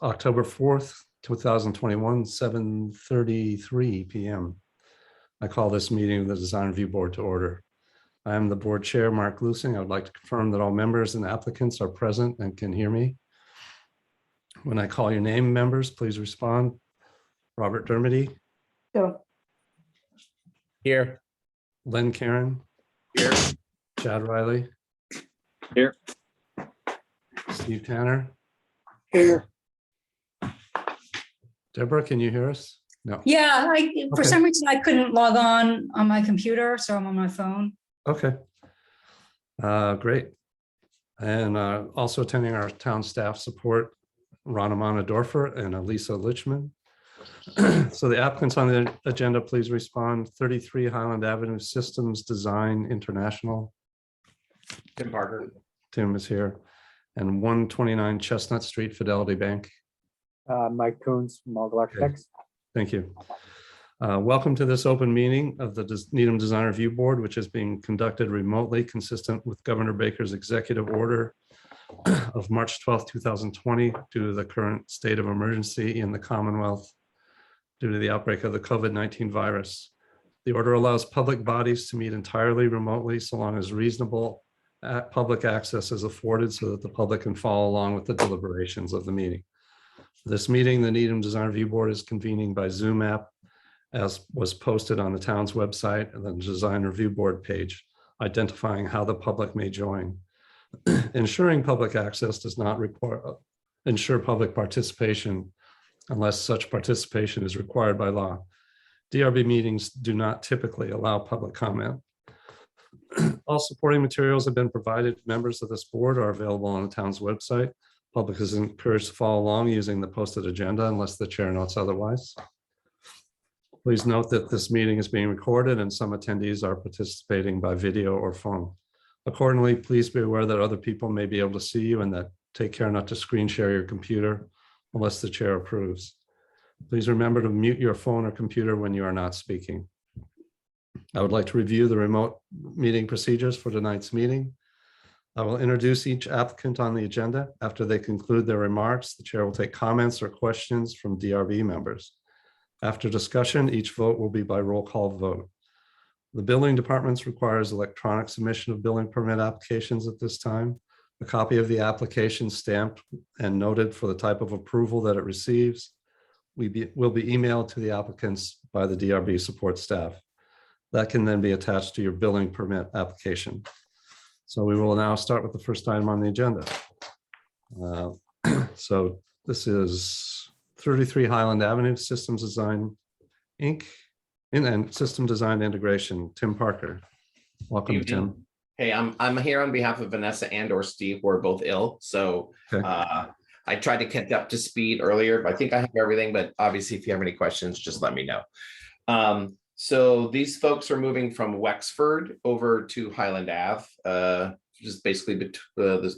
October 4th, 2021, 7:33 p.m. I call this meeting of the Design Review Board to order. I am the board chair, Mark Lusing. I would like to confirm that all members and applicants are present and can hear me. When I call your name, members, please respond. Robert Dermody. Here. Len Karen. Here. Chad Riley. Here. Steve Tanner. Here. Deborah, can you hear us? No. Yeah, for Okay. some reason I couldn't log on my computer, so I'm on my phone. Okay. Great. And also attending our town staff support, Ronamana Dorfer and Elisa Lichman. So the applicants on the agenda, please respond. 33 Highland Avenue Systems Design International. Tim Parker. Tim is here. And 129 Chestnut Street, Fidelity Bank. Mike Coons, Mogul Architects. Thank you. Welcome to this open meeting of the Needham Design Review Board, which is being conducted remotely, consistent with Governor Baker's executive order of March 12, 2020, due to the current state of emergency in the Commonwealth due to the outbreak of the COVID-19 virus. The order allows public bodies to meet entirely remotely so long as reasonable public access is afforded so that the public can follow along with the deliberations of the meeting. For this meeting, the Needham Design Review Board is convening by Zoom app, as was posted on the town's website and the Design Review Board page, identifying how the public may join. Ensuring public access does not ensure public participation unless such participation is required by law. DRB meetings do not typically allow public comment. All supporting materials have been provided. Members of this board are available on the town's website. Public is encouraged to follow along using the posted agenda unless the chair notes otherwise. Please note that this meeting is being recorded and some attendees are participating by video or phone. Accordingly, please be aware that other people may be able to see you and that take care not to screen share your computer unless the chair approves. Please remember to mute your phone or computer when you are not speaking. I would like to review the remote meeting procedures for tonight's meeting. I will introduce each applicant on the agenda. After they conclude their remarks, the chair will take comments or questions from DRB members. After discussion, each vote will be by roll call vote. The building department requires electronic submission of building permit applications at this time. A copy of the application stamped and noted for the type of approval that it receives will be emailed to the applicants by the DRB support staff. That can then be attached to your building permit application. So we will now start with the first item on the agenda. So this is 33 Highland Avenue Systems Design Inc. and System Design Integration. Tim Parker. Welcome, Tim. Hey, I'm here on behalf of Vanessa and or Steve, who are both ill. So Okay. I tried to catch up to speed earlier, but I think I have everything. But obviously, if you have any questions, just let me know. So these folks are moving from Wexford over to Highland Ave, just basically the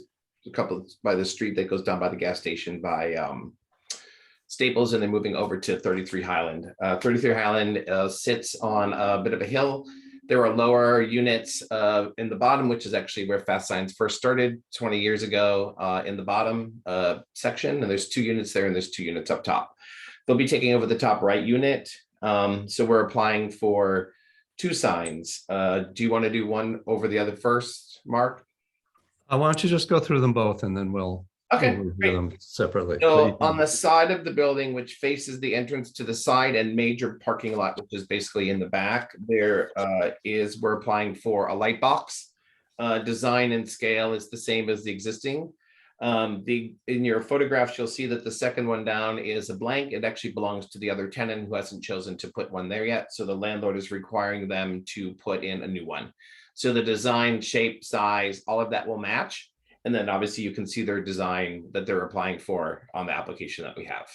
couple by the street that goes down by the gas station by Staples, and then moving over to 33 Highland. 33 Highland sits on a bit of a hill. There are lower units in the bottom, which is actually where Fast Signs first started 20 years ago in the bottom section. And there's 2 units there and there's 2 units up top. They'll be taking over the top right unit. So we're applying for 2 signs. Do you want to do one over the other first, Mark? Why don't you just go through them both and then we'll review them separately. So on the side of the building, which faces the entrance to the side and major parking lot, which is basically in the back, we're applying for a light box. Design and scale is the same as the existing. In your photographs, you'll see that the second one down is a blank. It actually belongs to the other tenant who hasn't chosen to put one there yet. So the landlord is requiring them to put in a new one. So the design, shape, size, all of that will match. And then obviously you can see their design that they're applying for on the application that we have.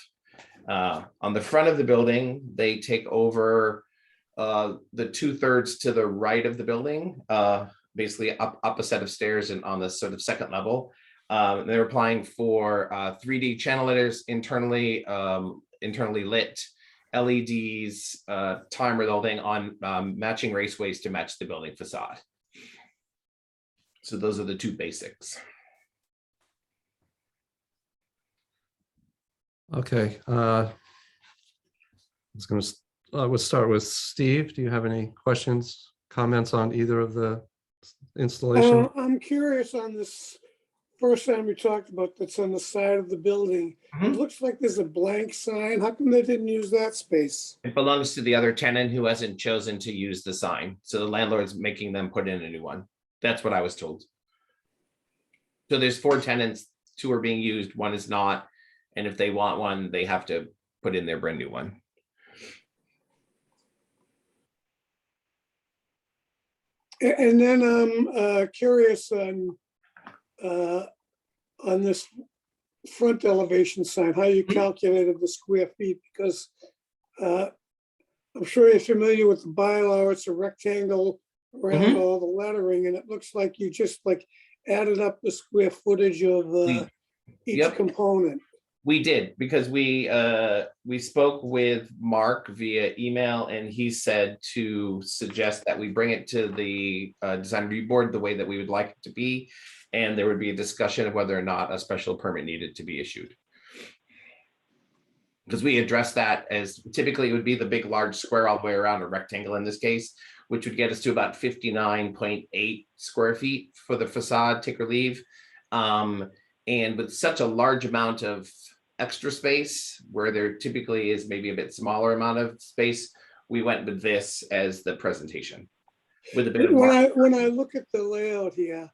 On the front of the building, they take over the 2/3 to the right of the building, basically up a set of stairs and on the sort of second level. They're applying for 3D channel letters internally lit, LEDs, timer, the whole thing on matching raceways to match the building facade. So those are the 2 basics. Okay. We'll start with Steve. Do you have any questions, comments on either of the installation? I'm curious on this first time we talked about that's on the side of the building. It Mhm. looks like there's a blank sign. How come they didn't use that space? It belongs to the other tenant who hasn't chosen to use the sign. So the landlord's making them put in a new one. That's what I was told. So there's 4 tenants, 2 are being used, 1 is not. And if they want one, they have to put in their brand new one. And then I'm curious on this front elevation sign, how you calculated the square feet, because I'm sure you're familiar with the bylaw. It's a rectangle around all the lettering, and it looks like you just like added up the square footage of each Yep. component. We did, because we spoke with Mark via email, and he said to suggest that we bring it to the design review board the way that we would like it to be. And there would be a discussion of whether or not a special permit needed to be issued. Because we addressed that as typically it would be the big, large square all the way around, a rectangle in this case, which would get us to about 59.8 square feet for the facade, take or leave. And with such a large amount of extra space, where there typically is maybe a bit smaller amount of space, we went with this as the presentation. With a bit of When I look at the layout here,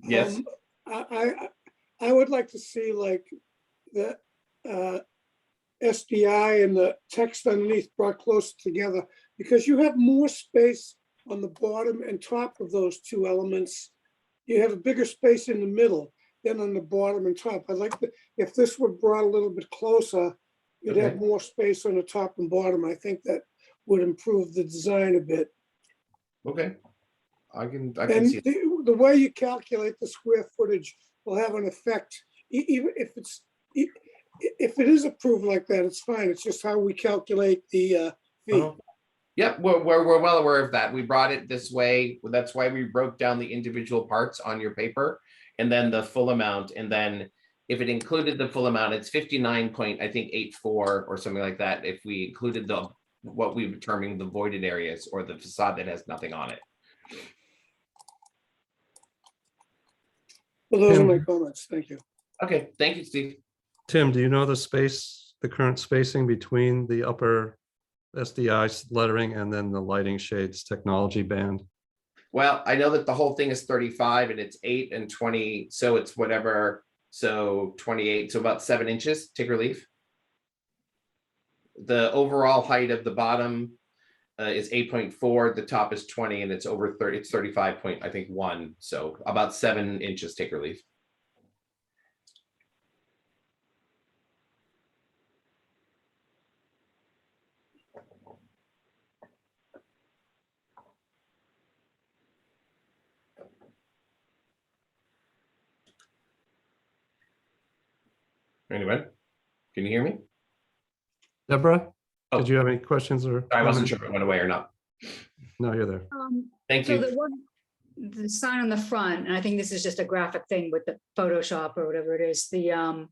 yes, I would like to see like the SDI and the text underneath brought closer together, because you have more space on the bottom and top of those 2 elements. You have a bigger space in the middle than on the bottom and top. I'd like to, if this were brought a little bit closer, you'd have more space on the top and bottom. I think that would improve the design a bit. okay. I can And see. the way you calculate the square footage will have an effect, even if if it is approved like that, it's fine. It's just how we calculate the fee. Yep, we're well aware of that. We brought it this way. That's why we broke down the individual parts on your paper and then the full amount. And then if it included the full amount, it's 59.84 or something like that. If we included what we determined the voided areas or the facade that has nothing on it. Well, those are Tim. my comments. Thank you. Okay, thank you, Steve. Tim, do you know the current spacing between the upper SDI lettering and then the lighting shades technology band? Well, I know that the whole thing is 35 and it's 8 and 20, so it's whatever. So 28, so about 7 inches, take or leave. The overall height of the bottom is 8.4, the top is 20, and it's over 30, it's 35 point, I think 1. So about 7 inches, take or leave. Anyone? Can you hear me? Deborah, Oh. did you have any questions or? I wasn't comments? sure if it went away or not. No, you're there. Thank So you. the sign on the front, and I think this is just a graphic thing with the Photoshop or whatever it is, the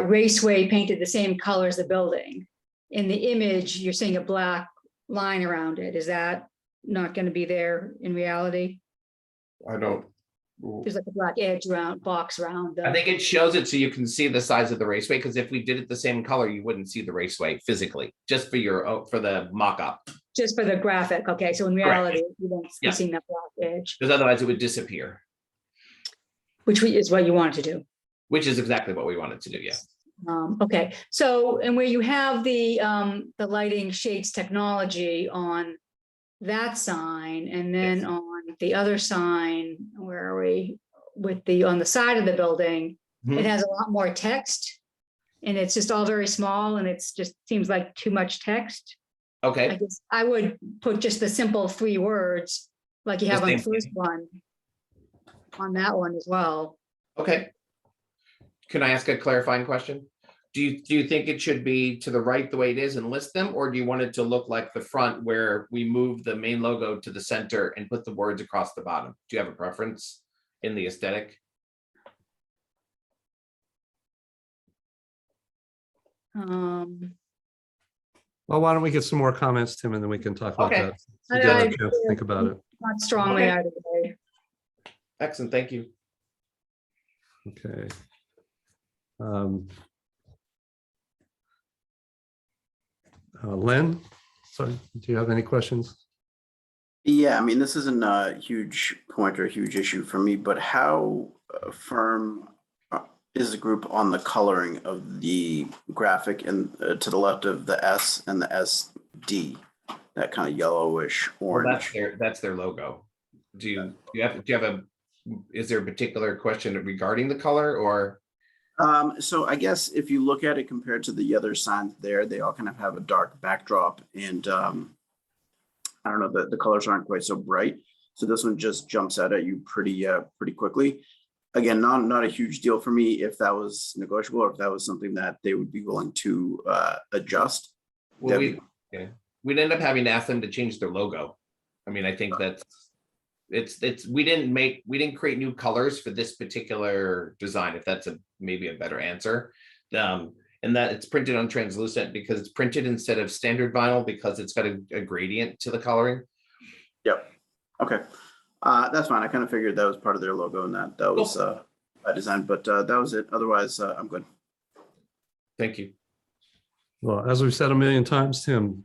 raceway painted the same color as the building. In the image, you're seeing a black line around it. Is that not going to be there in reality? I don't. There's like a black edge box around. I think it shows it so you can see the size of the raceway, because if we did it the same color, you wouldn't see the raceway physically, just for the mock-up. Just for the graphic. Okay, so in Correct. reality, you won't be Yeah. seeing that black edge, Because otherwise it would disappear, which is what you wanted to do. which is exactly what we wanted to do. Yeah. Okay, so, and where you have the lighting shades technology on that sign, and then Yes. on the other sign, where are we? On the side of the building, it Mhm. has a lot more text. And it's just all very small, and it's just seems like too much text. I Okay. guess I would put just the simple 3 words, like you have on the same first thing. one, on that one as well. Okay. Can I ask a clarifying question? Do you think it should be to the right the way it is and list them, or do you want it to look like the front where we move the main logo to the center and put the words across the bottom? Do you have a preference in the aesthetic? Well, why don't we get some more comments, Tim, and then we can talk about Okay. that. So you get I- a chance to think about it. Not strongly Okay. either way. Excellent, thank you. Okay. Len, sorry, do you have any questions? Yeah, I mean, this isn't a huge point or a huge issue for me, but how firm is the group on the coloring of the graphic and to the left of the S and the SD, that kind of yellowish Well, orange? that's their logo. Do you have a, is there a particular question regarding the color or? So I guess if you look at it compared to the other signs there, they all kind of have a dark backdrop, and I don't know, the colors aren't quite so bright. So this one just jumps out at you pretty quickly. Again, not a huge deal for me if that was negotiable or if that was something that they would be willing to adjust. Well, That'd we'd end up having to ask them to change their logo. I mean, I think that's, we didn't create new colors for this particular design, if that's maybe a better answer. And that it's printed on translucent because it's printed instead of standard vinyl because it's got a gradient to the coloring. Yep. Okay. That's fine. I kind of figured that was part of their logo and that was by design, but that was it. Otherwise, I'm good. Thank you. Well, as we've said a million times, Tim,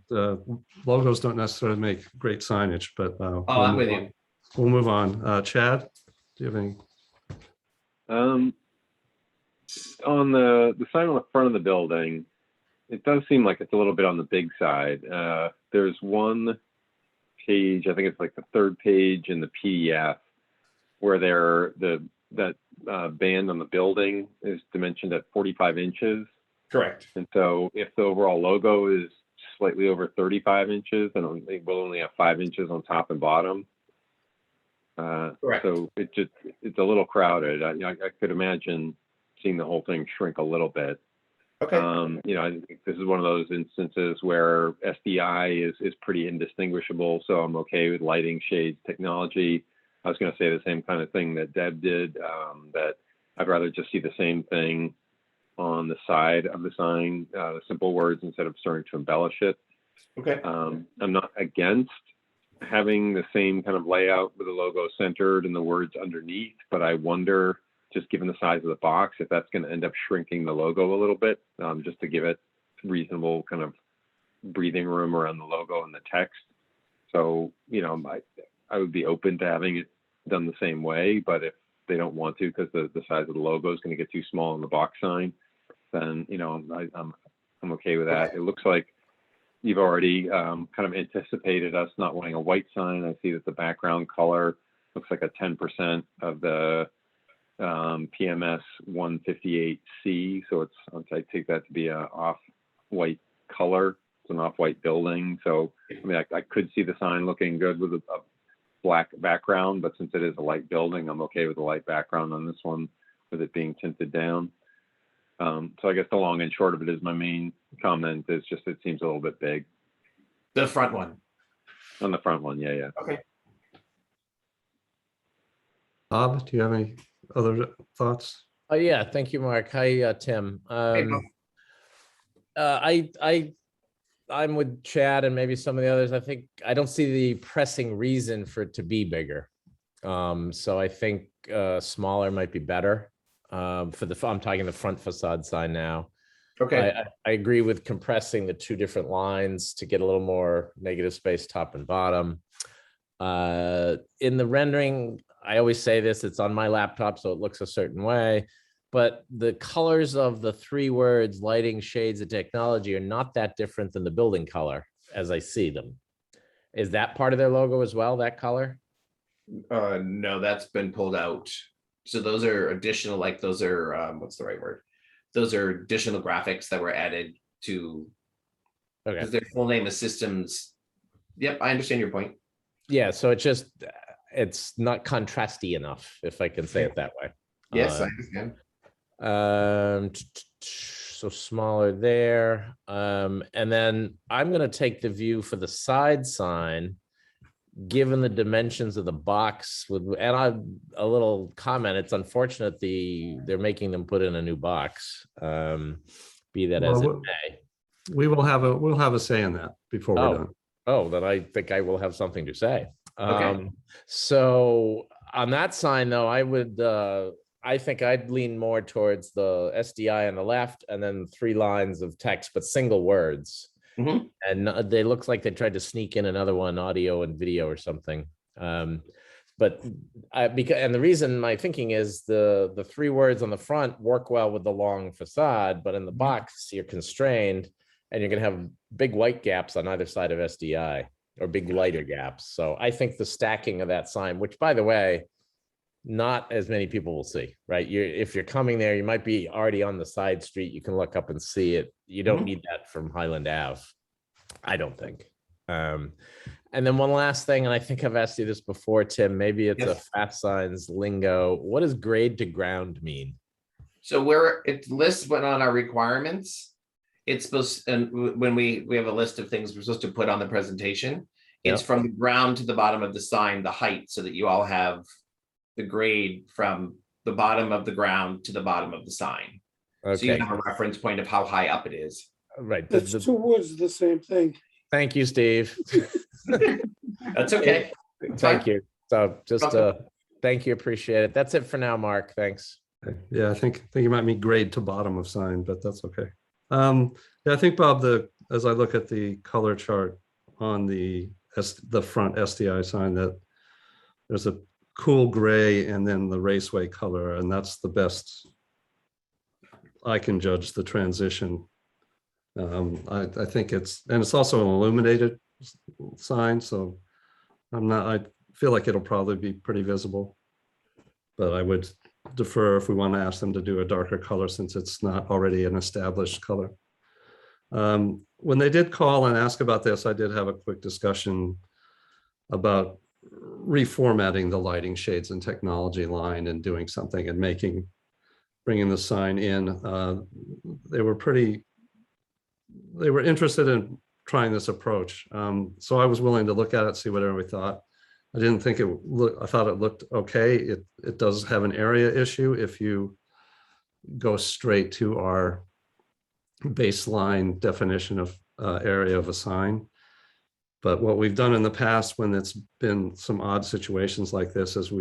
logos don't necessarily make great signage, but I'm with you. We'll move on. Chad, do you have any? On the sign on the front of the building, it does seem like it's a little bit on the big side. There's one page, I think it's like the third page in the PDF, where that band on the building is dimensioned at 45 inches. Correct. And so if the overall logo is slightly over 35 inches, then it will only have 5 inches on top and bottom. Correct. So it's a little crowded. I could imagine seeing the whole thing shrink a little bit. Okay. I think this is one of those instances where SDI is pretty indistinguishable. So I'm okay with lighting, shades, technology. I was going to say the same kind of thing that Deb did, that I'd rather just see the same thing on the side of the sign, simple words instead of starting to embellish it. Okay. I'm not against having the same kind of layout with the logo centered and the words underneath, but I wonder, just given the size of the box, if that's going to end up shrinking the logo a little bit, just to give it reasonable kind of breathing room around the logo and the text. So, I would be open to having it done the same way, but if they don't want to because the size of the logo is going to get too small in the box sign, then, I'm okay with that. It looks like you've already kind of anticipated us not wanting a white sign. I see that the background color looks like a 10% of the PMS 158C. So I take that to be a off-white color. It's an off-white building. So, I could see the sign looking good with a black background, but since it is a light building, I'm okay with the light background on this one with it being tinted down. So I guess the long and short of it is my main comment is just it seems a little bit big. The front one. On the front one, yeah. Okay. Bob, do you have any other thoughts? Oh, yeah. Thank you, Mark. Hi, Tim. Hey, Bob. I'm with Chad and maybe some of the others. I don't see the pressing reason for it to be bigger. So I think smaller might be better. I'm talking the front facade sign now. Okay. I agree with compressing the two different lines to get a little more negative space top and bottom. In the rendering, I always say this, it's on my laptop, so it looks a certain way, but the colors of the three words, lighting, shades, and technology, are not that different than the building color as I see them. Is that part of their logo as well, that color? No, that's been pulled out. So those are additional, those are, what's the right word? Those are additional graphics that were added to, Okay. because their full name is Systems. Yep, I understand your point. Yeah, so it's not contrasty enough, if I can say it that way. Yes, I understand. So smaller there. And then I'm going to take the view for the side sign, given the dimensions of the box a little comment. It's unfortunate they're making them put in a new box be that as it Well, may. we'll have a say in that before we're done. Oh, then I think I will have something to say. Okay. So on that sign, though, I think I'd lean more towards the SDI on the left and then 3 lines of text, but single words. Mhm. And they look like they tried to sneak in another one, audio and video or something. But the reason my thinking is the 3 words on the front work well with the long facade, but in the box you're constrained and you're going to have big white gaps on either side of SDI or big lighter gaps. So I think the stacking of that sign, which by the way, not as many people will see, right? If you're coming there, you might be already on the side street. You can look up and see it. You don't need that from Highland Ave, I don't think. And then one last thing, and I think I've asked you this before, Tim, maybe it's a fast signs lingo. What does grade to ground mean? So it lists what on our requirements, it's supposed, and when we have a list of things we're supposed to put on the presentation, it's from the ground to the bottom of the sign, the height, so that you all have the grade from the bottom of the ground to the bottom of the sign. So you Okay, have a reference point of how high up it is. right. That's 2 words, the same thing. Thank you, Steve. That's okay. Thank you. So just Welcome. thank you, appreciate it. That's it for now, Mark. Thanks. Okay. Yeah, I think you might mean grade to bottom of sign, but that's okay. Yeah, I think, Bob, as I look at the color chart on the front SDI sign, that there's a cool gray and then the raceway color, and that's the best I can judge the transition. I think it's also an illuminated sign, so I feel like it'll probably be pretty visible, but I would defer if we want to ask them to do a darker color since it's not already an established color. When they did call and ask about this, I did have a quick discussion about reformatting the lighting shades and technology line and doing something and bringing the sign in. They were interested in trying this approach. So I was willing to look at it, see what everybody thought. I didn't think I thought it looked okay. It does have an area issue if you go straight to our baseline definition of area of a sign. But what we've done in the past when it's been some odd situations like this is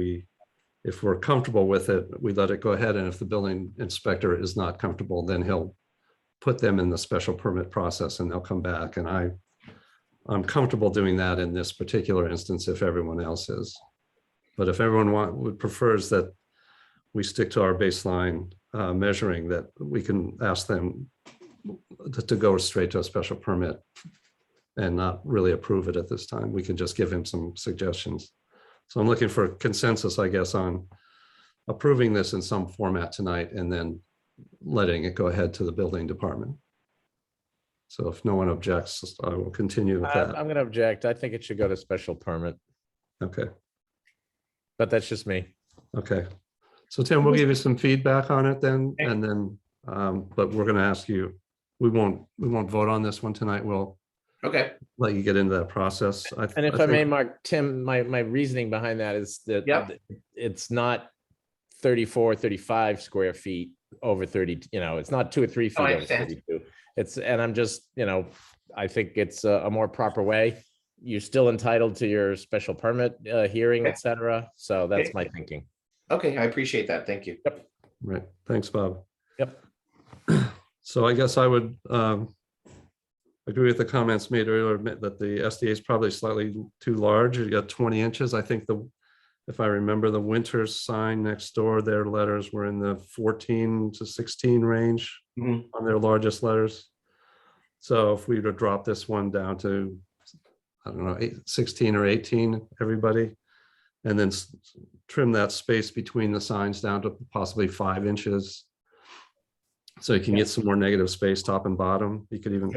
if we're comfortable with it, we let it go ahead. And if the building inspector is not comfortable, then he'll put them in the special permit process and they'll come back. And I'm comfortable doing that in this particular instance if everyone else is. But if everyone prefers that we stick to our baseline measuring, that we can ask them to go straight to a special permit and not really approve it at this time. We can just give him some suggestions. So I'm looking for consensus, I guess, on approving this in some format tonight and then letting it go ahead to the building department. So if no one objects, I will continue with that. I'm going to object. I think it should go to special permit, Okay, but that's just me. okay. So Tim, we'll give you some feedback on it then, and then, but we're going to ask you, we won't vote on this one tonight. We'll let you get into that process. And if I may, Mark, Tim, my reasoning behind that is that it's not 34, 35 square feet over 30, it's not 2 or 3 feet over 32. And I'm just, I think it's a more proper way. You're still entitled to your special permit hearing, et cetera. So that's my thinking. Okay, I appreciate that. Thank you. Yep. Right. Thanks, Bob. Yep. So I guess I would agree with the comments made earlier that the SDA is probably slightly too large. You got 20 inches. I think if I remember the Winters sign next door, their letters were in the 14 to 16 range on their largest letters. So if we were to drop this one down to, I don't know, 16 or 18, everybody, and then trim that space between the signs down to possibly 5 inches. So you can get some more negative space top and bottom. You could even,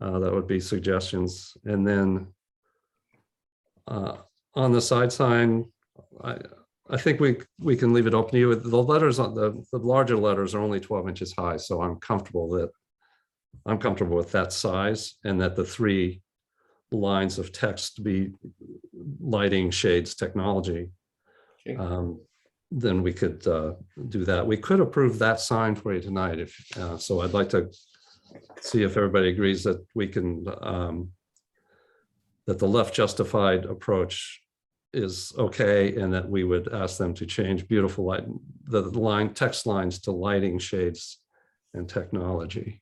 that would be suggestions. And then on the side sign, I think we can leave it open to you. The letters on the larger letters are only 12 inches high. So I'm comfortable with that size, and that the 3 lines of text be lighting shades technology. then we could do that. We could approve that sign for you tonight if, so I'd like to see if everybody agrees that we can, that the left justified approach is okay, and that we would ask them to change beautiful light, the line, text lines to lighting, shades, and technology.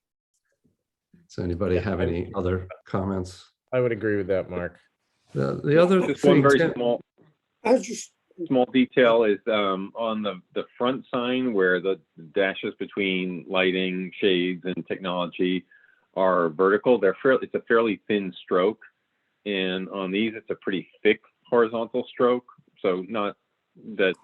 Does anybody have any other comments? I would agree with that, Mark. The other Just one thing, very Tim- I just, small detail is on the front sign where the dashes between lighting, shades, and technology are vertical. It's a fairly thin stroke, and on these it's a pretty thick horizontal stroke. So not that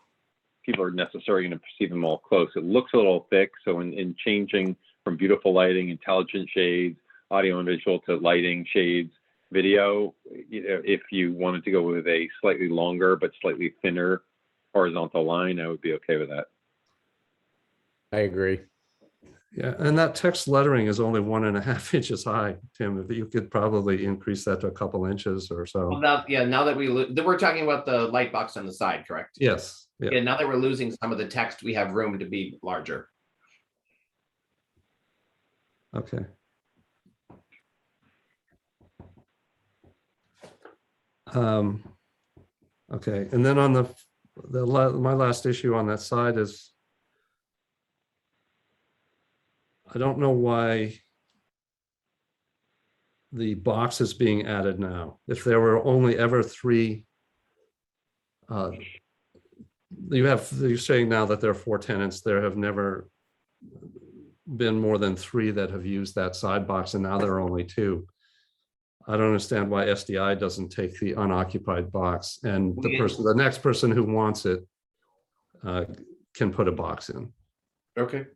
people are necessarily going to perceive them all close. It looks a little thick. So in changing from beautiful lighting, intelligent shades, audio and visual to lighting, shades, video, if you wanted to go with a slightly longer but slightly thinner horizontal line, I would be okay with that. I agree. yeah, and that text lettering is only 1.5 inches high, Tim. If you could probably increase that to a couple inches or so. Well, now, yeah, now that we're talking about the light box on the side, correct? Yes, yeah, Yeah, now that we're losing some of the text, we have room to be larger. okay. Okay, and then on my last issue on that side is, I don't know why the box is being added now. If there were only ever 3, you're saying now that there are 4 tenants, there have never been more than 3 that have used that side box, and now there are only 2. I don't understand why SDI doesn't take the unoccupied box, and the next person who wants it can put a box in. Okay.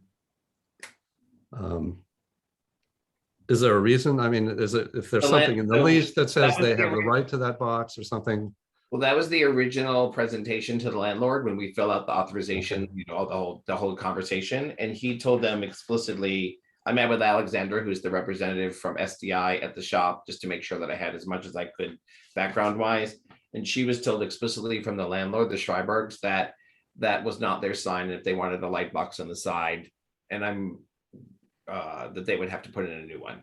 Is there a reason? I mean, is it, if there's The something in the lease that says that was they the have the ori- right to that box or something? Well, that was the original presentation to the landlord when we fill out the authorization, you know, the whole conversation. And he told them explicitly, I met with Alexandra, who's the representative from SDI at the shop, just to make sure that I had as much as I could background wise. And she was told explicitly from the landlord, the Schreibergs, that that was not their sign. If they wanted a light box on the side, and that they would have to put in a new one.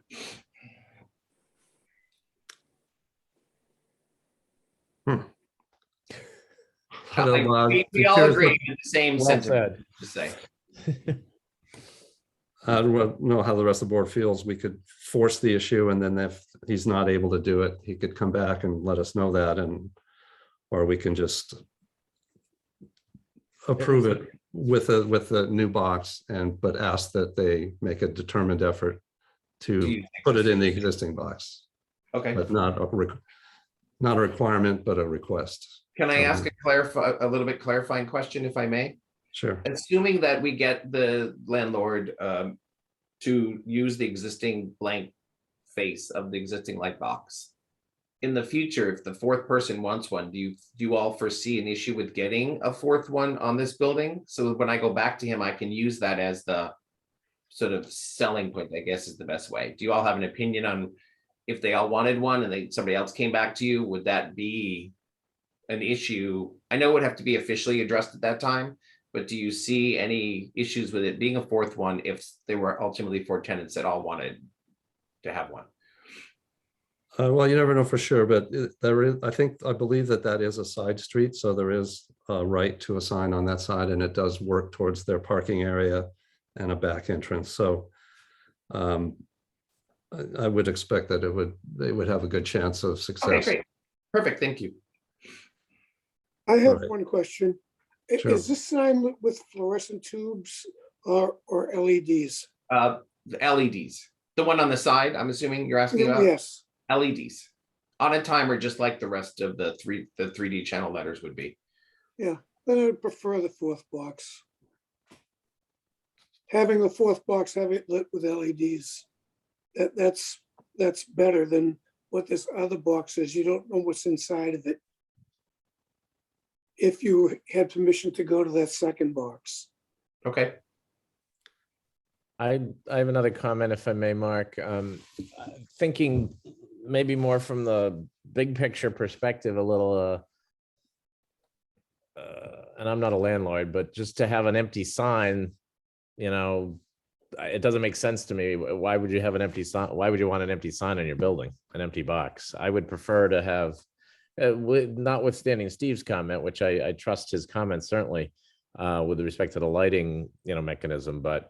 I don't know. We all agree in the same Well sentiment said. to say. I don't know how the rest of the board feels. We could force the issue, and then if he's not able to do it, he could come back and let us know that, or we can just approve it with a new box, but ask that they make a determined effort to put it in the existing box, Okay. but not a requirement, but a request. Can I ask a little bit clarifying question, if I may? Sure. Assuming that we get the landlord to use the existing blank face of the existing light box. In the future, if the 4th person wants one, do you all foresee an issue with getting a 4th one on this building? So when I go back to him, I can use that as the sort of selling point, I guess is the best way. Do you all have an opinion on if they all wanted one and somebody else came back to you, would that be an issue? I know it would have to be officially addressed at that time, but do you see any issues with it being a 4th one if there were ultimately 4 tenants that all wanted to have one? Well, you never know for sure, but there is, I believe that is a side street, so there is a right to a sign on that side, and it does work towards their parking area and a back entrance. So I would expect that they would have a good chance of success. Okay, great. Perfect, thank you. I have Right. one question. Sure. Is this sign lit with fluorescent tubes or LEDs? The LEDs, the one on the side, I'm assuming you're asking about? Yes. LEDs on a timer, just like the rest of the 3D channel letters would be. Then I would prefer the 4th box. Having the 4th box, have it lit with LEDs. That's better than what this other box is. You don't know what's inside of it. If you had permission to go to that 2nd box. Okay. I have another comment, if I may, Mark. Thinking maybe more from the big picture perspective, a little and I'm not a landlord, but just to have an empty sign, you know, it doesn't make sense to me. Why would you have an empty sign? Why would you want an empty sign on your building, an empty box? I would prefer to have, notwithstanding Steve's comment, which I trust his comments certainly, with respect to the lighting, you know, mechanism, but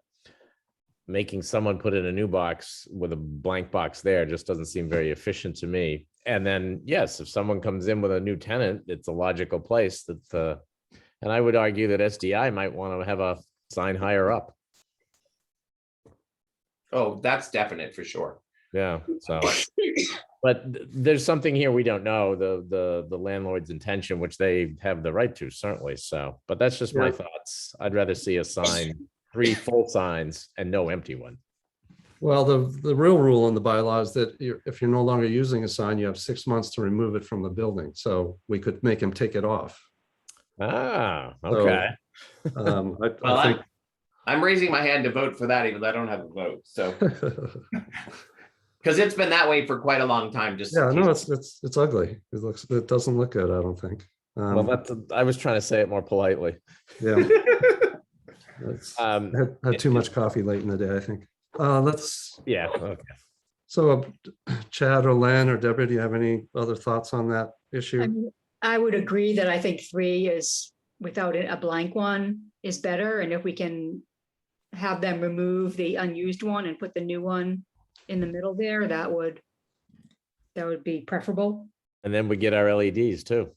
making someone put in a new box with a blank box there just doesn't seem very efficient to me. And then, yes, if someone comes in with a new tenant, it's a logical place that, and I would argue that SDI might want to have a sign higher up. Oh, that's definite for sure. Yeah, so, but there's something here we don't know, the landlord's intention, which they have the right to, certainly, so, but that's just my Yeah. thoughts. I'd rather see a sign, 3 full signs and no empty one. Well, the real rule in the bylaw is that if you're no longer using a sign, you have 6 months to remove it from the building. So we could make him take it off. Ah, So, okay. I Well, think. I'm raising my hand to vote for that, even though I don't have a vote, so. Because it's been that way for quite a long time, just. Yeah, no, it's ugly. It doesn't look good, I don't think. Well, I was trying to say it more politely. Yeah. Had too much coffee late in the day, I think. Yeah, okay. So Chad or Len or Deborah, do you have any other thoughts on that issue? I would agree that I think 3 is, without a blank one, is better. And if we can have them remove the unused one and put the new one in the middle there, that would be preferable. And then we get our LEDs too.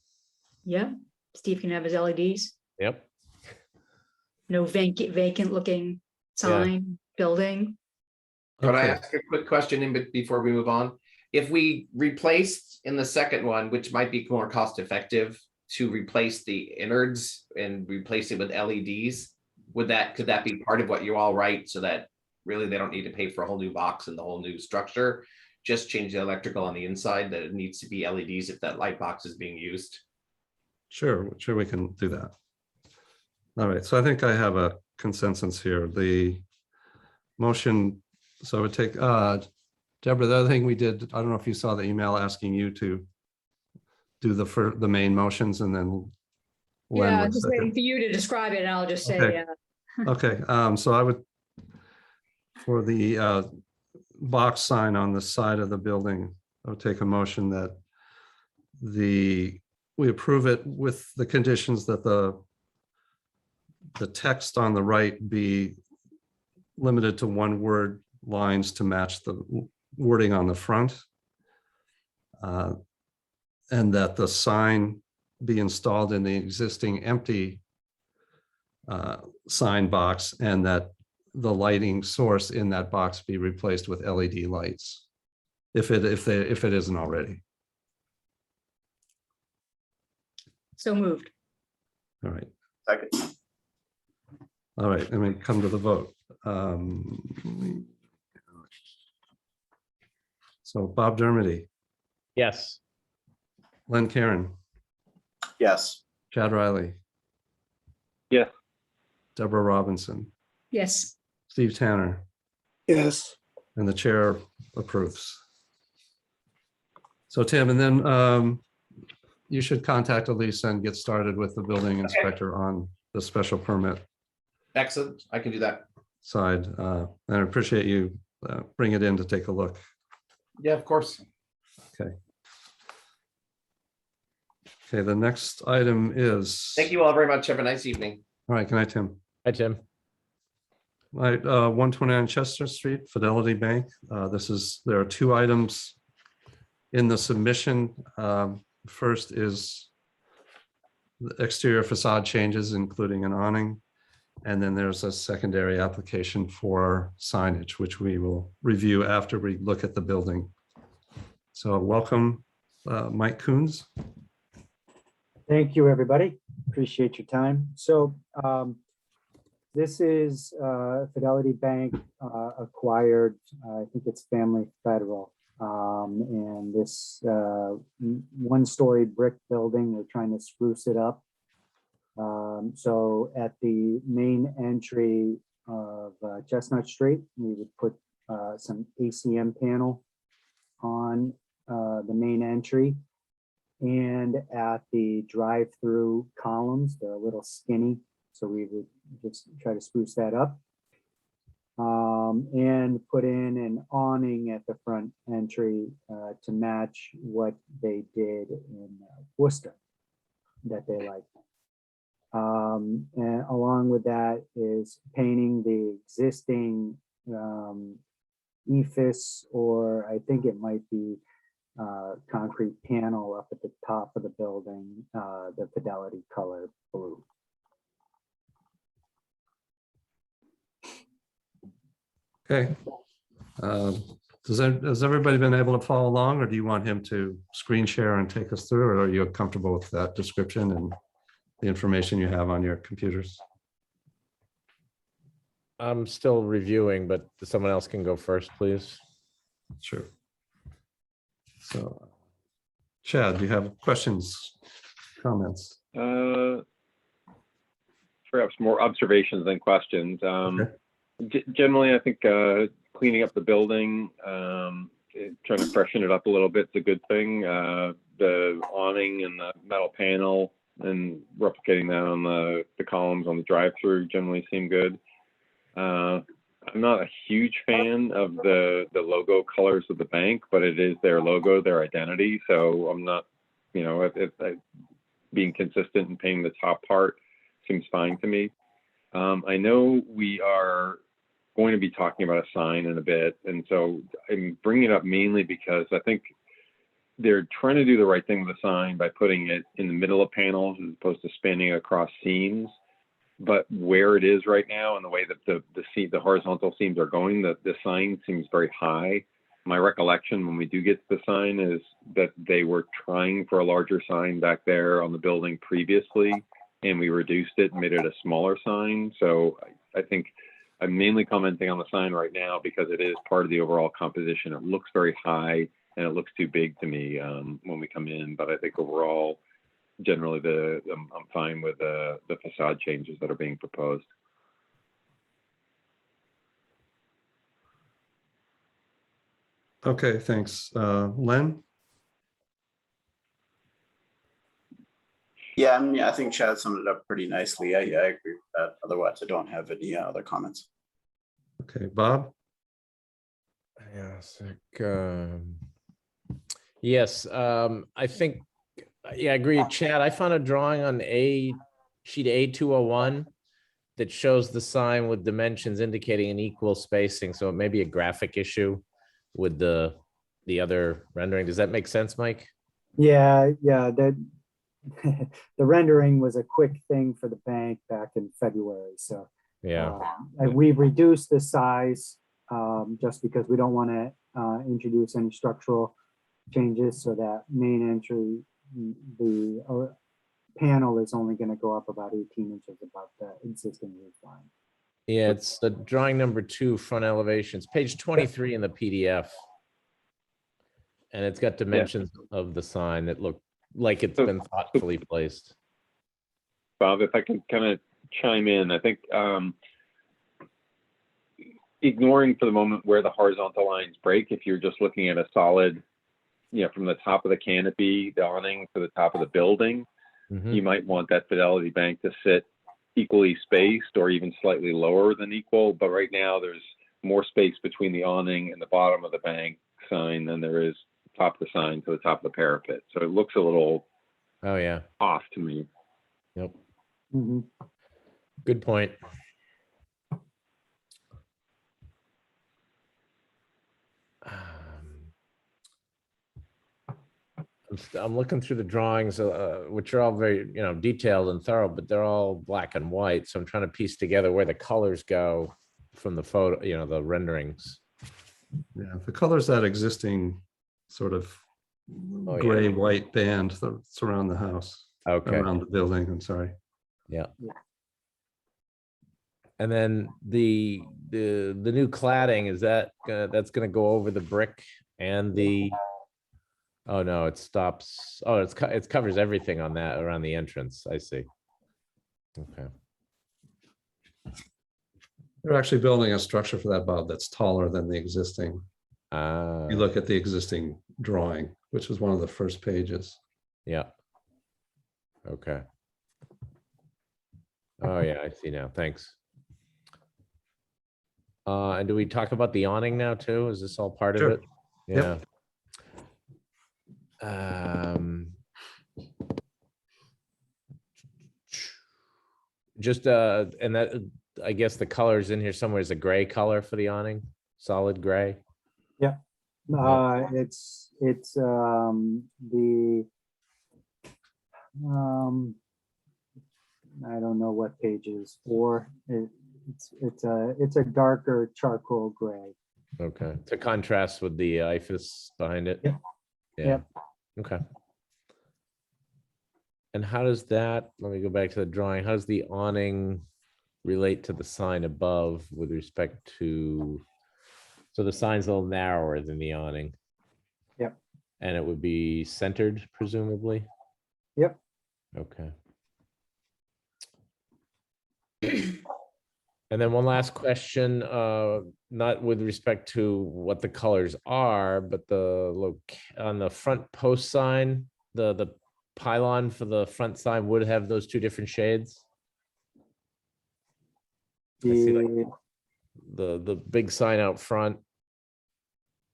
Yeah, Steve can have his LEDs. Yep. No vacant looking sign, building. Could I Okay. ask a quick question before we move on? If we replaced in the second one, which might be more cost effective, to replace the innards and replace it with LEDs, could that be part of what you all write, so that really they don't need to pay for a whole new box and the whole new structure? Just change the electrical on the inside, that it needs to be LEDs if that light box is being used. Sure, we can do that. All right, so I think I have a consensus here. The motion, so I would take, Deborah, the other thing we did, I don't know if you saw the email asking you to do the main motions, and then Len Yeah, would I'm just second. waiting for you to describe it and I'll just say, Okay. Okay, so I would, for the box sign on the side of the building, I would take a motion that we approve it with the conditions that the text on the right be limited to 1-word lines to match the wording on the front. And that the sign be installed in the existing empty sign box, and that the lighting source in that box be replaced with LED lights, if it isn't already. so moved. All right. Second. All right, and we come to the vote. So Bob Dermody, Yes. Len Karen, Yes. Chad Riley, Yes. Deborah Robinson, Yes, Steve Tanner, Yes, and the chair approves. So Tim, and then you should contact Elisa and get started with the building inspector on the special permit Excellent, I can do that. side. And I appreciate you bring it in to take a look. Yeah, of course. Okay, the next item is. Thank you all very much. Have a nice evening. All right, good night, Tim. Hi, Tim. Right, 129 Chestnut Street, Fidelity Bank. There are 2 items in the submission. First is the exterior facade changes, including an awning. And then there's a secondary application for signage, which we will review after we look at the building. So welcome, Mike Coons. Thank you, everybody. Appreciate your time. So this is Fidelity Bank acquired, I think it's Family Federal. And this 1-story brick building, we're trying to spruce it up. So at the main entry of Chestnut Street, we would put some ACM panel on the main entry. and at the drive-through columns. They're a little skinny, so we would just try to spruce that up. And put in an awning at the front entry to match what they did in Worcester that they liked. And along with that is painting the existing ephes, or I think it might be concrete panel up at the top of the building, the Fidelity color blue. Okay. Has everybody been able to follow along, or do you want him to screen share and take us through, or are you comfortable with that description and the information you have on your computers? I'm still reviewing, but someone else can go first, please. Sure. So, Chad, do you have questions, comments? Perhaps more observations than questions. Okay. Generally, I think cleaning up the building, trying to freshen it up a little bit is a good thing. The awning and the metal panel and replicating that on the columns on the drive-through generally seem good. I'm not a huge fan of the logo colors of the bank, but it is their logo, their identity. So I'm not, you know, being consistent and painting the top part seems fine to me. I know we are going to be talking about a sign in a bit, and so I'm bringing it up mainly because I think they're trying to do the right thing with the sign by putting it in the middle of panels as opposed to spanning across seams. But where it is right now and the way that the horizontal seams are going, the sign seems very high. My recollection when we do get to the sign is that they were trying for a larger sign back there on the building previously, and we reduced it and made it a smaller sign. So I think I'm mainly commenting on the sign right now because it is part of the overall composition. It looks very high and it looks too big to me when we come in. But I think overall, generally, I'm fine with the facade changes that are being proposed. Okay, thanks. Len? Yeah, I mean, I think Chad summed it up pretty nicely. I agree with that. Otherwise, I don't have any other comments. Okay, Bob? Yes, I think, yeah, I agree. Chad, I found a drawing on sheet A201 that shows the sign with dimensions indicating an equal spacing. So it may be a graphic issue with the other rendering. Does that make sense, Mike? Yeah, that the rendering was a quick thing for the bank back in February. So Yeah. and we've reduced the size just because we don't want to introduce any structural changes. So that main entry, the panel is only going to go up about 18 inches above the existing roof line. Yeah, it's the drawing number 2, front elevations, page 23 in the PDF. And it's got dimensions of the sign that look like it's been thoughtfully placed. Bob, if I can kind of chime in, I think ignoring for the moment where the horizontal lines break, if you're just looking at a solid, you know, from the top of the canopy, the awning to the top of the building, you might want that Fidelity bank to sit equally spaced or even slightly lower than equal. But right now there's more space between the awning and the bottom of the bank sign than there is top of the sign to the top of the parapet. So it looks a little off to me. Yep. Mm-hmm. Good point. I'm looking through the drawings, which are all very, detailed and thorough, but they're all black and white. So I'm trying to piece together where the colors go from the photo, the renderings. Yeah, the colors that existing sort of gray-white band that's around the house. Okay. Around the building, I'm sorry. Yeah. And then the new cladding, is that's gonna go over the brick and the, oh no, it stops. Oh, it covers everything on that around the entrance. I see. Okay. They're actually building a structure for that, Bob, that's taller than the existing. You look at the existing drawing, which is one of the first pages. Yeah. Okay. Oh, yeah, I see now. Thanks. And do we talk about the awning now too? Is this all part of Sure. it? Yeah. Just, and that, I guess the colors in here somewhere is a gray color for the awning, solid gray. It's the I don't know what page it is for. It's a darker charcoal gray. Okay, to contrast with the IFAS behind it. Yep. Yeah. Yep. Okay. And how does that, let me go back to the drawing. How does the awning relate to the sign above with respect to, so the sign's a little narrower than the awning? Yep. And it would be centered presumably? Yep. Okay. And then one last question, not with respect to what the colors are, but the look on the front post sign, the pylon for the front sign would have those two different shades. I see, like, the big sign out front.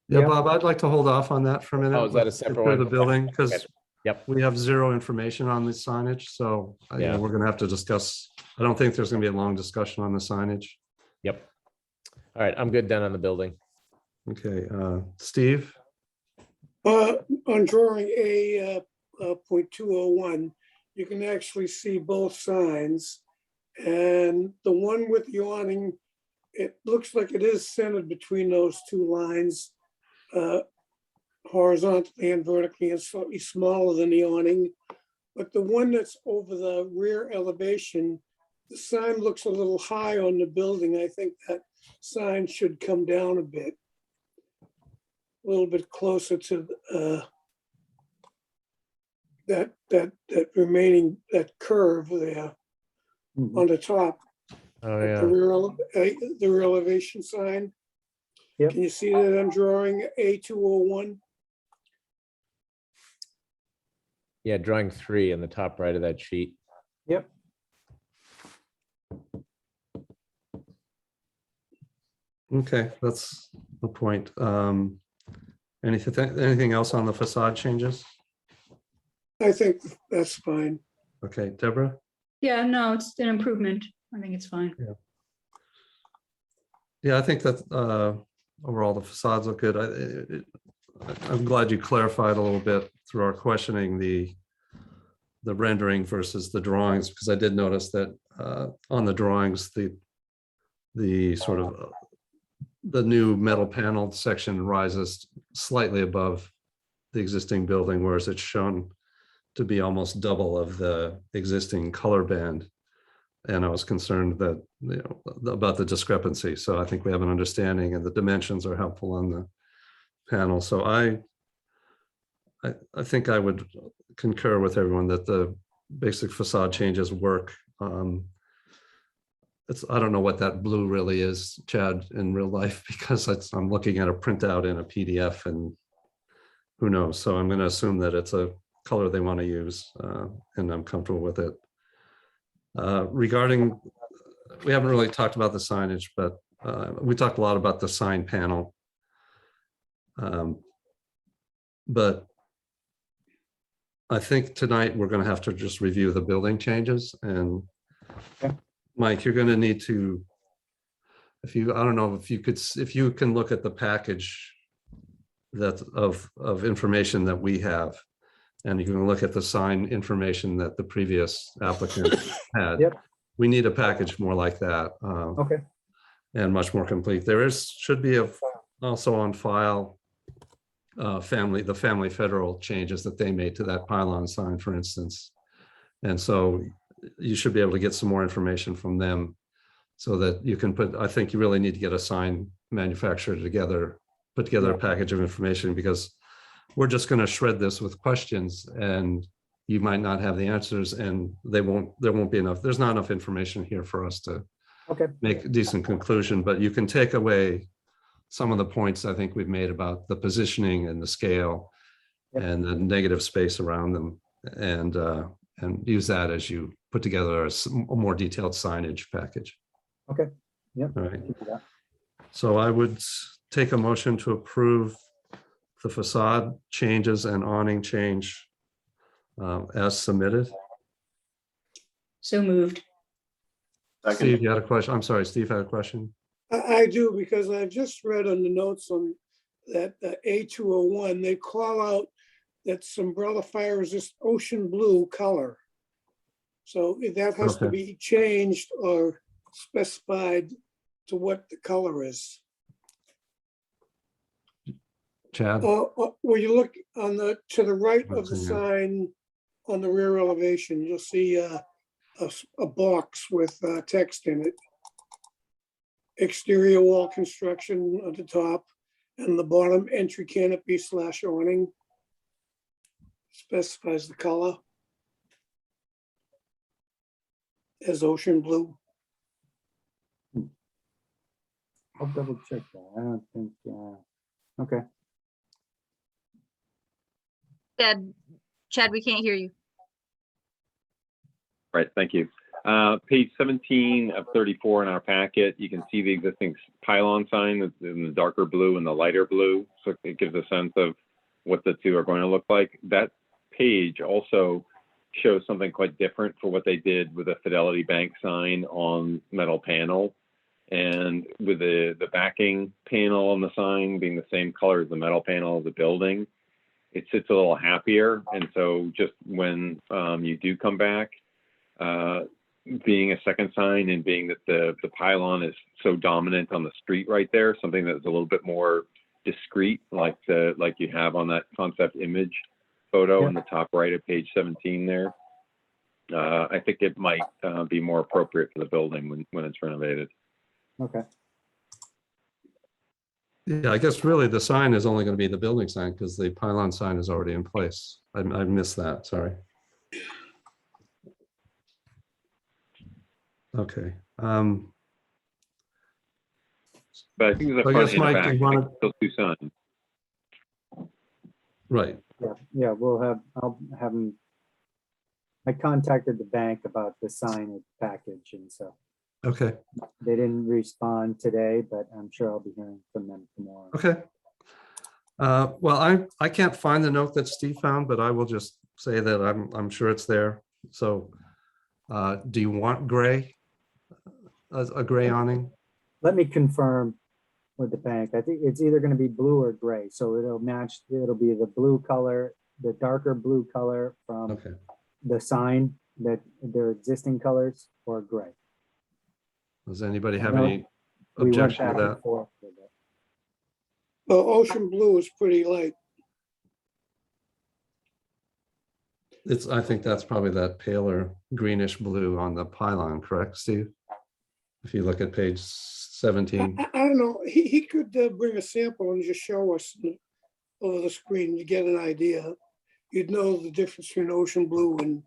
Yeah, Yep. Bob, I'd like to hold off on that for a minute. Oh, is that a Let's get separate through one? The Okay. building, Okay. because Yep. we have zero information on the signage, so Yeah. we're gonna have to discuss. I don't think there's gonna be a long discussion on the signage. Yep. All right, I'm good then on the building. Okay, Steve? On drawing A.201, you can actually see both signs. And the one with the awning, it looks like it is centered between those two lines, horizontally and vertically, and slightly smaller than the awning. But the one that's over the rear elevation, the sign looks a little high on the building. I think that sign should come down a bit. A little bit closer to that remaining, that curve there Mhm. on the top, Oh, the yeah. rear elevation sign. Yep. Can you see that I'm drawing A201? Yeah, drawing 3 in the top right of that sheet. Yep. Okay, that's the point. Anything else on the facade changes? I think that's fine. Okay, Deborah? Yeah, no, it's an improvement. I think it's fine. Yeah, I think that overall the facades look good. I'm glad you clarified a little bit through our questioning the rendering versus the drawings, because I did notice that on the drawings, the sort of the new metal paneled section rises slightly above the existing building, whereas it's shown to be almost double of the existing color band. And I was concerned that, about the discrepancy. So I think we have an understanding, and the dimensions are helpful on the panel. So I think I would concur with everyone that the basic facade changes work. I don't know what that blue really is, Chad, in real life, because I'm looking at a printout in a PDF, and who knows? So I'm going to assume that it's a color they want to use, and I'm comfortable with it. Regarding, we haven't really talked about the signage, but we talked a lot about the sign panel. But I think tonight we're going to have to just review the building changes, and Okay. Mike, you're going to need to, I don't know if you can look at the package of information that we have, and you can look at the sign information that the previous applicant had. Yep. We need a package more like that. Okay. And much more complete. There should be also on file the family federal changes that they made to that pylon sign, for instance. And so you should be able to get some more information from them, so that you can I think you really need to get a sign manufacturer together, put together a package of information, because we're just going to shred this with questions, and you might not have the answers, and there won't be enough. There's not enough information here for us to Okay. make a decent conclusion, but you can take away some of the points I think we've made about the positioning and the scale Yep. and the negative space around them. and use that as you put together a more detailed signage package. Okay, yep. All right. Keep it up. So I would take a motion to approve the facade changes and awning change as submitted. So moved. Second. Steve, you had a question? I'm sorry, Steve had a question? I do, because I've just read on the notes on that A201, they call out that Sombrella Fire is this ocean blue color. So that has to Okay. be changed or specified to what the color is. Chad? Where you look on to the right of the Yeah. sign on the rear elevation, you'll see a box with text in it. Exterior wall construction at the top, and the bottom entry canopy / awning. Specifies the color as ocean blue. I'll double check that. I don't think, okay. Chad, we can't hear you. Right, thank you. Page 17 of 34 in our packet, you can see the existing pylon sign that's in the darker blue and the lighter blue. So it gives a sense of what the two are going to look like. That page also shows something quite different for what they did with a Fidelity Bank sign on metal panel. And with the backing panel on the sign being the same color as the metal panel of the building, it sits a little happier. And so just when you do come back, being a second sign and being that the pylon is so dominant on the street right there, something that's a little bit more discreet, like you have on that concept image photo in the top right of page 17 there. I think it might be more appropriate for the building when it's renovated. Okay. Yeah, I guess really the sign is only going to be the building sign because the pylon sign is already in place. I missed that, sorry. Okay. But I think there's a I front guess, and Mike, back, you wanna- those two signs. Right. Yeah, I'll have them. I contacted the bank about the signage package, and so Okay. they didn't respond today, but I'm sure I'll be hearing from them tomorrow. Okay. Well, I can't find the note that Steve found, but I will just say that I'm sure it's there. So do you want gray? A gray awning? Let me confirm with the bank. I think it's either going to be blue or gray, so it'll match. It'll be the blue color, the darker blue color from Okay. the sign, that their existing colors, or gray. Does anybody have No, any We went objection to back and that? forth with it. Well, ocean blue is pretty light. I think that's probably that paler greenish blue on the pylon, correct, Steve? If you look at page 17. I don't know, he could bring a sample and just show us over the screen to get an idea. You'd know the difference between ocean blue and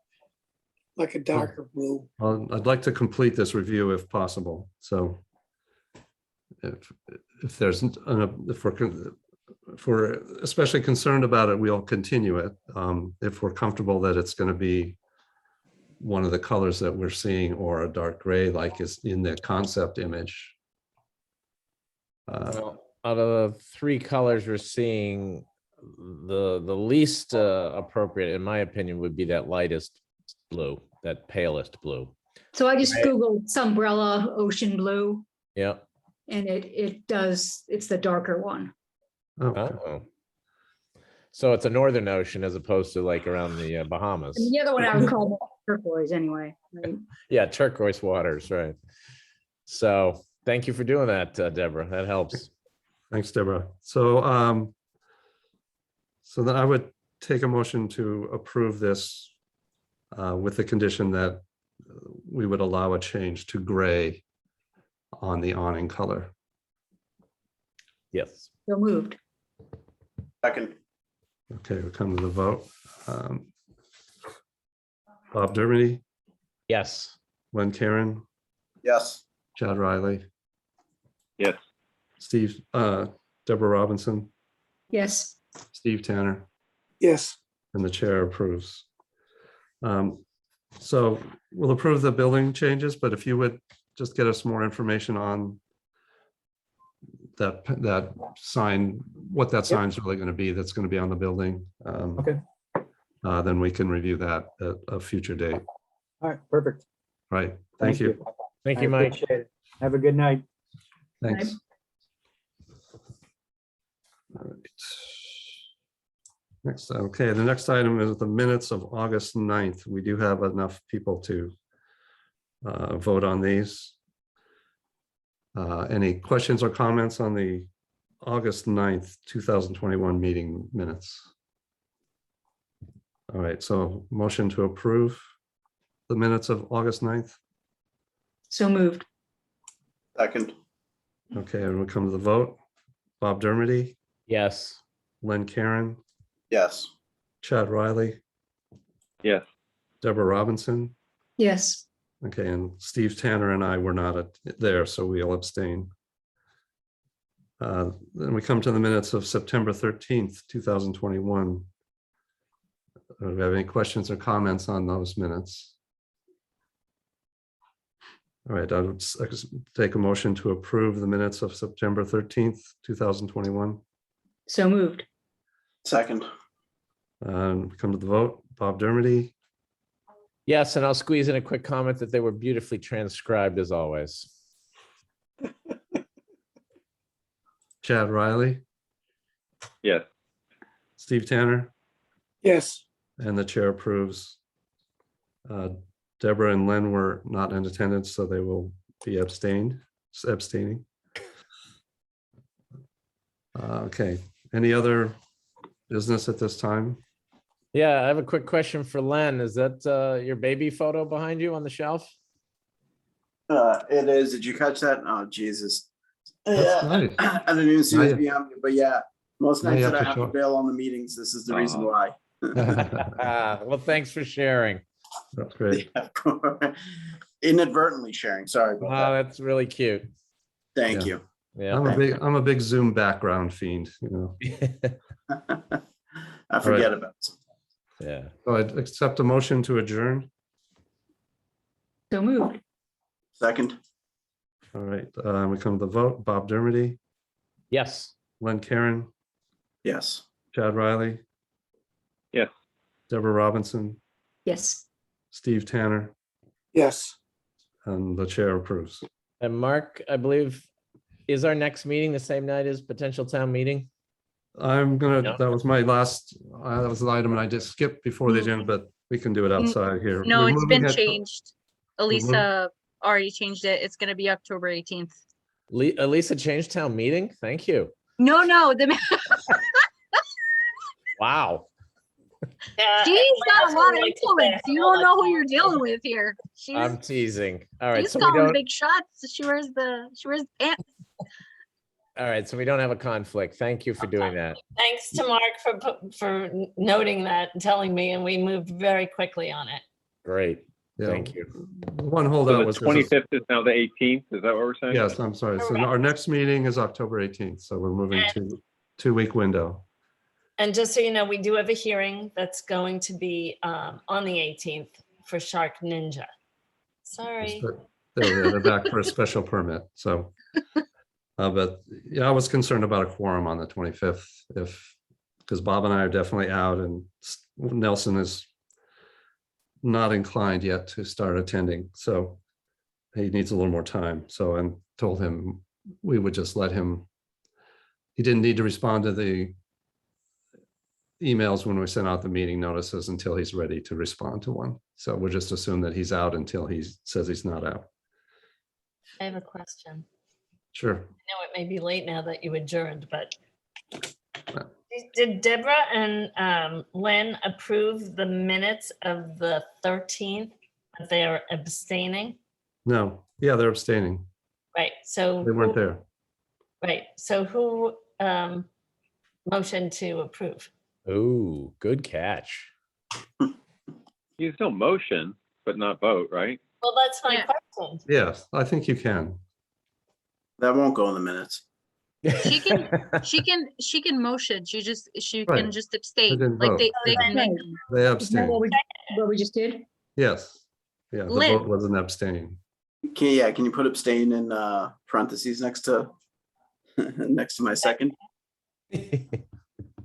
like a darker blue. Well, I'd like to complete this review if possible. So if there's, if we're especially concerned about it, we'll continue it. If we're comfortable that it's going to be one of the colors that we're seeing, or a dark gray like is in the concept image. Well, out of the three colors we're seeing, the least appropriate, in my opinion, would be that lightest blue, that palest blue. So I just Googled Sombrella ocean blue, Yeah. and it's the darker one. Okay. Oh. So it's a northern ocean as opposed to like around the Bahamas. And the other one I would call turquoise anyway. Right? Yeah, turquoise waters, right? So thank you for doing that, Deborah. That helps. Thanks, Deborah. So, so then I would take a motion to approve this with the condition that we would allow a change to gray on the awning color. Yes. So moved. Second. Okay, we'll come to the vote. Bob Dermody, Yes. Len Karen, Yes. Chad Riley, Yes, Steve, Deborah Robinson, Yes. Steve Tanner, Yes, and the chair approves. So we'll approve the building changes, but if you would just get us more information on that sign, what that sign's really going to be, that's going to be on the building. Okay. Then we can review that at a future date. All right, perfect. Right. Thank you. Thank I you, Mike. appreciate it. Have a good night. Thanks. All right. Next, okay, the next item is the minutes of August 9th. We do have enough people to vote on these. Any questions or comments on the August 9th, 2021 meeting minutes? All right, so motion to approve the minutes of August 9th. So moved. Second, Okay, and we come to the vote. Bob Dermody, Yes. Len Karen, yes. Chad Riley, Yes. Deborah Robinson. Yes. Okay, and Steve Tanner and I were not there, so we'll abstain. Then we come to the minutes of September 13th, 2021. Do we have any questions or comments on those minutes? All right, I would take a motion to approve the minutes of September 13th, 2021. So moved. Second, And we come to the vote. Bob Dermody, Yes, and I'll squeeze in a quick comment that they were beautifully transcribed as always. Chad Riley, Yes. Steve Tanner, Yes, and the chair approves. Deborah and Len were not in attendance, so they will be abstaining. Okay, any other business at this time? Yeah, I have a quick question for Len. Is that your baby photo behind you on the shelf? it is. Did you catch that? Oh, Jesus. That's Yeah, nice. I didn't even see Now it you- behind me, but yeah, most now you nights have that I to have to show- bail on the meetings, this is the reason Oh. why. Well, thanks for sharing. That's great. Inadvertently sharing, sorry about Wow, that. that's really cute. Thank Yeah. you. Yeah. I'm a big Zoom background fiend, you know. I forget about it. Yeah. So I'd accept a motion to adjourn. So moved. Second, All right, we come to the vote. Bob Dermody, Yes. Len Karen, yes. Chad Riley, Yes. Deborah Robinson, Yes. Steve Tanner, yes. and the chair approves. And Mark, I believe, is our next meeting the same night as potential town meeting? I'm No. gonna, that was my last, that was an item and I just skipped before the agenda, but we can do it outside here. No, We're it's moving been it- changed. Elisa already changed it. It's gonna be October 18th. Elisa changed town meeting? Thank you. No, Wow. she's got a lot of influence. You don't know who you're dealing with here. I'm teasing. All right. She's So we calling don't, big shots. She wears pants. all right. So we don't have a conflict. Thank you for doing that. Thanks to Mark for noting that and telling me, and we moved very quickly on it. Great. Yeah. Thank you. One So holdout the was. 25th is now the 18th. Is that what we're saying? Yes, I'm sorry. So our next meeting is October 18th, so we're moving to 2-week window. And just so you know, we do have a hearing that's going to be on the 18th for Shark Ninja. Sorry. They're back for a special permit, so. But yeah, I was concerned about a quorum on the 25th because Bob and I are definitely out and Nelson is not inclined yet to start attending, so he needs a little more time. So I told him we would just let him, he didn't need to respond to the emails when we sent out the meeting notices until he's ready to respond to one. So we'll just assume that he's out until he says he's not out. I have a question. Sure. I know it may be late now that you adjourned, but did Deborah and Len approve the minutes of the 13th? But they are abstaining, No, yeah, they're abstaining. right? So They weren't there. Right. So who motioned to approve? Ooh, good catch. You can still motion, but not vote, right? Well, that's my Yeah. question. Yes, I think you can. That won't go in the minutes. She can motion. She can Right. just abstain. didn't Like vote. they can make. Right. They Isn't that abstained. what we just did? Yes. Yeah, the Lynn. vote was an abstain. Can you put abstain in parentheses next to next to my second?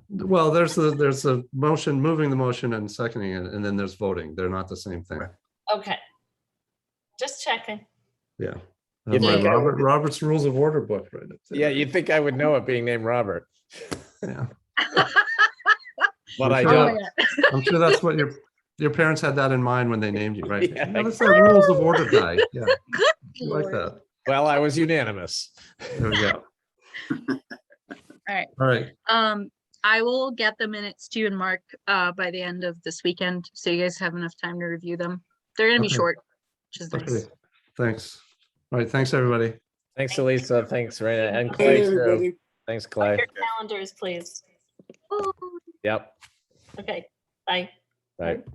Well, there's a motion, moving the motion and seconding it, and then there's voting. They're not the same thing. Okay. Just checking. Yeah. You My think I would- Robert's Rules of Order book right up there. Yeah, you'd think I would know it being named Robert, Yeah. but I sure don't. I'm sure that's what your parents had that in mind when they named you, right? Yeah, You know, that's that Rules of Order guy. Yeah. You like Lord. that. Well, I was unanimous. There we go. right. All right. I will get the minutes to you and Mark by the end of this weekend, so you guys have enough time to review them. They're gonna be Okay. short, which is Okay. nice. Thanks. All right. Thanks, everybody. Thanks, Elisa. Thanks, Raina, and Hey, Clay too. everybody. Thanks, Mark Clay. your calendars, please. Oh. Yep. Okay, bye. Right.